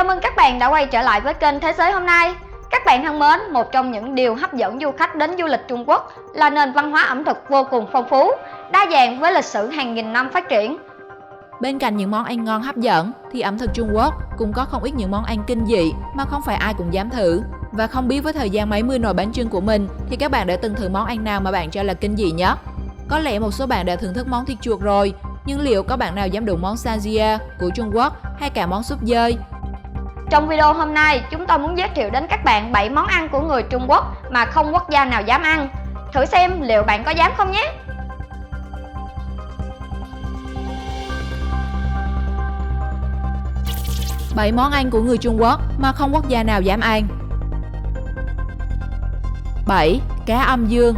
Chào mừng các bạn đã quay trở lại với kênh Thế giới hôm nay. Các bạn thân mến, một trong những điều hấp dẫn du khách đến du lịch Trung Quốc là nền văn hóa ẩm thực vô cùng phong phú, đa dạng với lịch sử hàng nghìn năm phát triển. Bên cạnh những món ăn ngon hấp dẫn thì ẩm thực Trung Quốc cũng có không ít những món ăn kinh dị mà không phải ai cũng dám thử. Và không biết với thời gian mấy mươi nồi bánh chưng của mình thì các bạn đã từng thử món ăn nào mà bạn cho là kinh dị nhất? Có lẽ một số bạn đã thưởng thức món thịt chuột rồi, nhưng liệu có bạn nào dám đụng món Sanjia của Trung Quốc hay cả món súp dơi? Trong video hôm nay, chúng tôi muốn giới thiệu đến các bạn 7 món ăn của người Trung Quốc mà không quốc gia nào dám ăn. Thử xem liệu bạn có dám không nhé! Bảy món ăn của người Trung Quốc mà không quốc gia nào dám ăn. 7. Cá âm dương.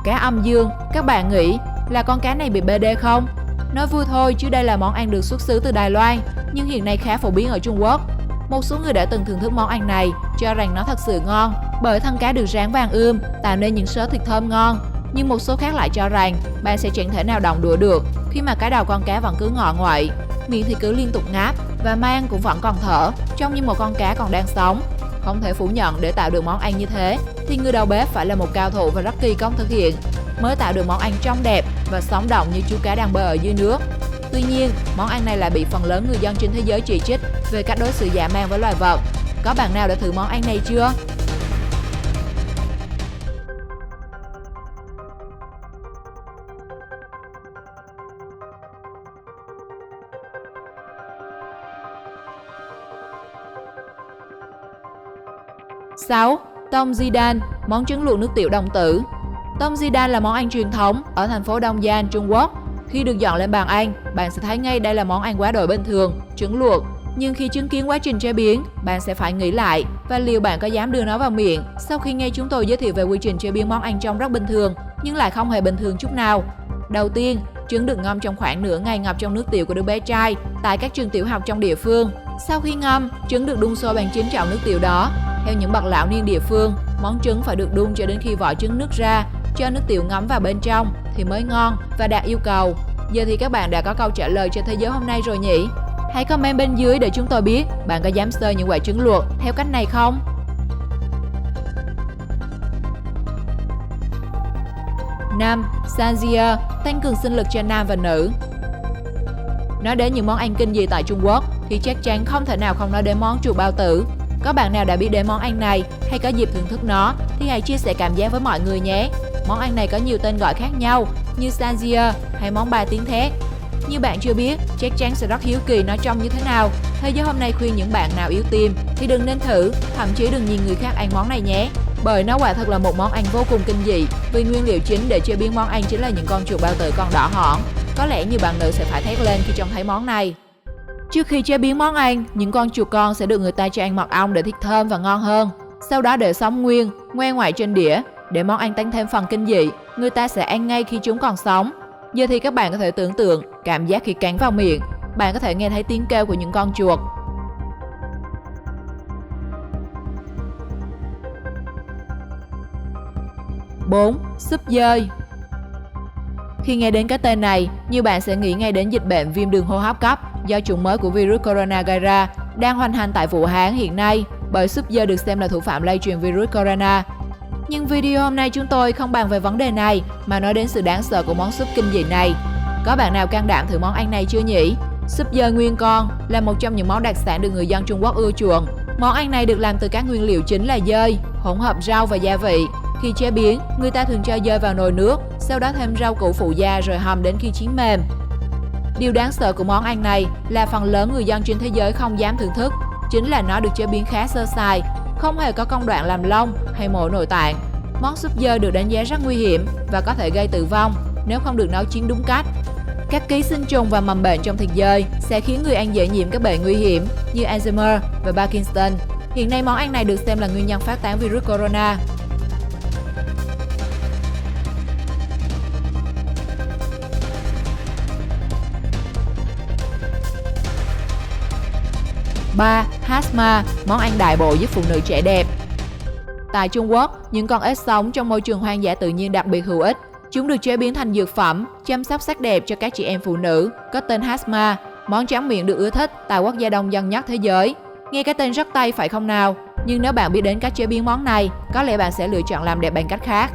Cá âm dương, các bạn nghĩ là con cá này bị BD không? Nói vui thôi chứ đây là món ăn được xuất xứ từ Đài Loan, nhưng hiện nay khá phổ biến ở Trung Quốc. Một số người đã từng thưởng thức món ăn này, cho rằng nó thật sự ngon bởi thân cá được rán vàng ươm, tạo nên những sớ thịt thơm ngon. Nhưng một số khác lại cho rằng bạn sẽ chẳng thể nào đong đũa được khi mà cái đầu con cá vẫn cứ ngọ nguậy, miệng thì cứ liên tục ngáp và mang cũng vẫn còn thở, trông như một con cá còn đang sống. Không thể phủ nhận để tạo được món ăn như thế thì người đầu bếp phải là một cao thủ và rất kỳ công thực hiện mới tạo được món ăn trông đẹp và sống động như chú cá đang bơi ở dưới nước. Tuy nhiên, món ăn này lại bị phần lớn người dân trên thế giới chỉ trích về cách đối xử dã man với loài vật. Có bạn nào đã thử món ăn này chưa? Sáu. Tôm Jidan, món trứng luộc nước tiểu đồng tử. Tôm Jidan là món ăn truyền thống ở thành phố Đông Giang, Trung Quốc. Khi được dọn lên bàn ăn, bạn sẽ thấy ngay đây là món ăn quá đổi bình thường, trứng luộc. Nhưng khi chứng kiến quá trình chế biến, bạn sẽ phải nghĩ lại và liệu bạn có dám đưa nó vào miệng sau khi nghe chúng tôi giới thiệu về quy trình chế biến món ăn trông rất bình thường nhưng lại không hề bình thường chút nào. Đầu tiên, trứng được ngâm trong khoảng nửa ngày ngập trong nước tiểu của đứa bé trai tại các trường tiểu học trong địa phương. Sau khi ngâm, trứng được đun sôi bằng 9 chậu nước tiểu đó. Theo những bậc lão niên địa phương, món trứng phải được đun cho đến khi vỏ trứng nứt ra, cho nước tiểu ngấm vào bên trong thì mới ngon và đạt yêu cầu. Giờ thì các bạn đã có câu trả lời cho thế giới hôm nay rồi nhỉ? Hãy comment bên dưới để chúng tôi biết bạn có dám sơi những quả trứng luộc theo cách này không? 5. Sanjia, tăng cường sinh lực cho nam và nữ. Nói đến những món ăn kinh dị tại Trung Quốc thì chắc chắn không thể nào không nói đến món chuột bao tử. Có bạn nào đã biết đến món ăn này hay có dịp thưởng thức nó thì hãy chia sẻ cảm giác với mọi người nhé. Món ăn này có nhiều tên gọi khác nhau như Sanjia hay món ba tiếng thét. Như bạn chưa biết, chắc chắn sẽ rất hiếu kỳ nó trông như thế nào. Thế giới hôm nay khuyên những bạn nào yếu tim thì đừng nên thử, thậm chí đừng nhìn người khác ăn món này nhé. Bởi nó quả thật là một món ăn vô cùng kinh dị, vì nguyên liệu chính để chế biến món ăn chính là những con chuột bao tử còn đỏ hỏn. Có lẽ nhiều bạn nữ sẽ phải thét lên khi trông thấy món này. Trước khi chế biến món ăn, những con chuột con sẽ được người ta cho ăn mật ong để thịt thơm và ngon hơn. Sau đó để sống nguyên, ngoe ngoại trên đĩa. Để món ăn tăng thêm phần kinh dị, người ta sẽ ăn ngay khi chúng còn sống. Giờ thì các bạn có thể tưởng tượng cảm giác khi cắn vào miệng. Bạn có thể nghe thấy tiếng kêu của những con chuột. Bốn. Súp dơi. Khi nghe đến cái tên này, nhiều bạn sẽ nghĩ ngay đến dịch bệnh viêm đường hô hấp cấp do chủng mới của virus corona gây ra đang hoành hành tại Vũ Hán hiện nay, bởi súp dơi được xem là thủ phạm lây truyền virus corona. Nhưng video hôm nay chúng tôi không bàn về vấn đề này mà nói đến sự đáng sợ của món súp kinh dị này. Có bạn nào can đảm thử món ăn này chưa nhỉ? Súp dơi nguyên con là một trong những món đặc sản được người dân Trung Quốc ưa chuộng. Món ăn này được làm từ các nguyên liệu chính là dơi, hỗn hợp rau và gia vị. Khi chế biến, người ta thường cho dơi vào nồi nước, sau đó thêm rau củ phụ gia rồi hầm đến khi chín mềm. Điều đáng sợ của món ăn này là phần lớn người dân trên thế giới không dám thưởng thức, chính là nó được chế biến khá sơ sài, không hề có công đoạn làm lông hay mổ nội tạng. Món súp dơi được đánh giá rất nguy hiểm và có thể gây tử vong nếu không được nấu chín đúng cách. Các ký sinh trùng và mầm bệnh trong thịt dơi sẽ khiến người ăn dễ nhiễm các bệnh nguy hiểm như Alzheimer và Parkinson. Hiện nay món ăn này được xem là nguyên nhân phát tán virus corona. Ba. Hasma, món ăn đại bộ giúp phụ nữ trẻ đẹp. Tại Trung Quốc, những con ếch sống trong môi trường hoang dã tự nhiên đặc biệt hữu ích. Chúng được chế biến thành dược phẩm, chăm sóc sắc đẹp cho các chị em phụ nữ, có tên Hasma. Món tráng miệng được ưa thích tại quốc gia đông dân nhất thế giới. Nghe cái tên rất Tây phải không nào? Nhưng nếu bạn biết đến cách chế biến món này, có lẽ bạn sẽ lựa chọn làm đẹp bằng cách khác.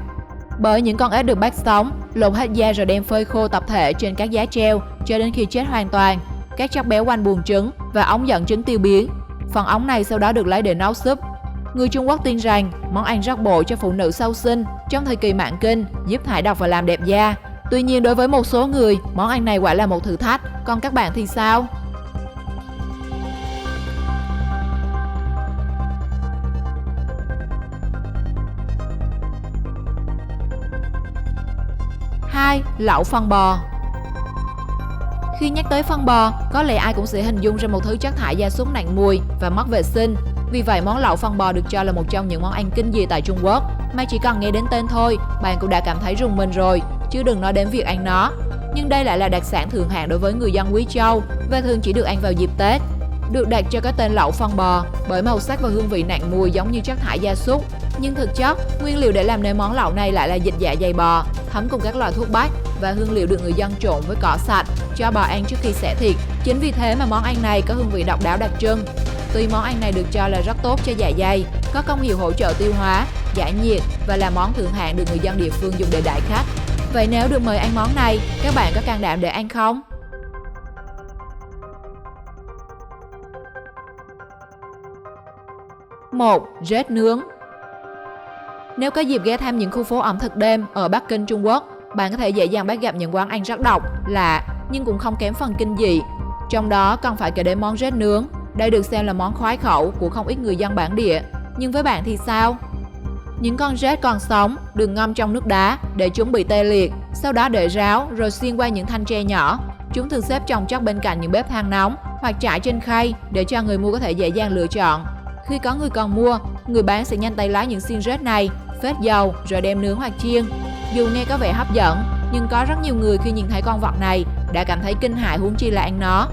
Bởi những con ếch được bắt sống, lột hết da rồi đem phơi khô tập thể trên các giá treo cho đến khi chết hoàn toàn. Các chất béo quanh buồng trứng và ống dẫn trứng tiêu biến. Phần ống này sau đó được lấy để nấu súp. Người Trung Quốc tin rằng món ăn rất bổ cho phụ nữ sau sinh trong thời kỳ mãn kinh, giúp thải độc và làm đẹp da. Tuy nhiên đối với một số người, món ăn này quả là một thử thách. Còn các bạn thì sao? Hai, lẩu phân bò. Khi nhắc tới phân bò, có lẽ ai cũng sẽ hình dung ra một thứ chất thải gia súc nặng mùi và mất vệ sinh. Vì vậy, món lẩu phân bò được cho là một trong những món ăn kinh dị tại Trung Quốc, mà chỉ cần nghe đến tên thôi, bạn cũng đã cảm thấy rùng mình rồi, chứ đừng nói đến việc ăn nó. Nhưng đây lại là đặc sản thượng hạng đối với người dân Quý Châu và thường chỉ được ăn vào dịp Tết. Được đặt cho cái tên lẩu phân bò bởi màu sắc và hương vị nặng mùi giống như chất thải gia súc. Nhưng thực chất, nguyên liệu để làm nên món lẩu này lại là dịch dạ dày bò, thấm cùng các loại thuốc bắc và hương liệu được người dân trộn với cỏ sạch cho bò ăn trước khi xẻ thịt. Chính vì thế mà món ăn này có hương vị độc đáo đặc trưng. Tuy món ăn này được cho là rất tốt cho dạ dày, có công hiệu hỗ trợ tiêu hóa, giải nhiệt và là món thượng hạng được người dân địa phương dùng để đãi khách. Vậy nếu được mời ăn món này, các bạn có can đảm để ăn không? 1. Rết nướng. Nếu có dịp ghé thăm những khu phố ẩm thực đêm ở Bắc Kinh, Trung Quốc, bạn có thể dễ dàng bắt gặp những quán ăn rất độc, lạ nhưng cũng không kém phần kinh dị. Trong đó cần phải kể đến món rết nướng. Đây được xem là món khoái khẩu của không ít người dân bản địa. Nhưng với bạn thì sao? Những con rết còn sống được ngâm trong nước đá để chúng bị tê liệt, sau đó để ráo rồi xiên qua những thanh tre nhỏ. Chúng thường xếp chồng chất bên cạnh những bếp than nóng hoặc trải trên khay để cho người mua có thể dễ dàng lựa chọn. Khi có người còn mua, người bán sẽ nhanh tay lấy những xiên rết này, phết dầu rồi đem nướng hoặc chiên. Dù nghe có vẻ hấp dẫn, nhưng có rất nhiều người khi nhìn thấy con vật này đã cảm thấy kinh hãi, huống chi là ăn nó.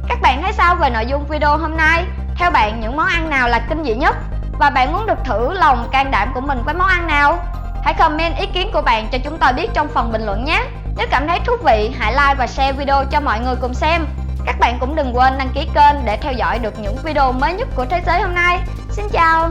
Các bạn thấy sao về nội dung video hôm nay? Theo bạn, những món ăn nào là kinh dị nhất? Và bạn muốn được thử lòng can đảm của mình với món ăn nào? Hãy comment ý kiến của bạn cho chúng tôi biết trong phần bình luận nhé. Nếu cảm thấy thú vị, hãy like và share video cho mọi người cùng xem. Các bạn cũng đừng quên đăng ký kênh để theo dõi được những video mới nhất của Thế giới hôm nay. Xin chào!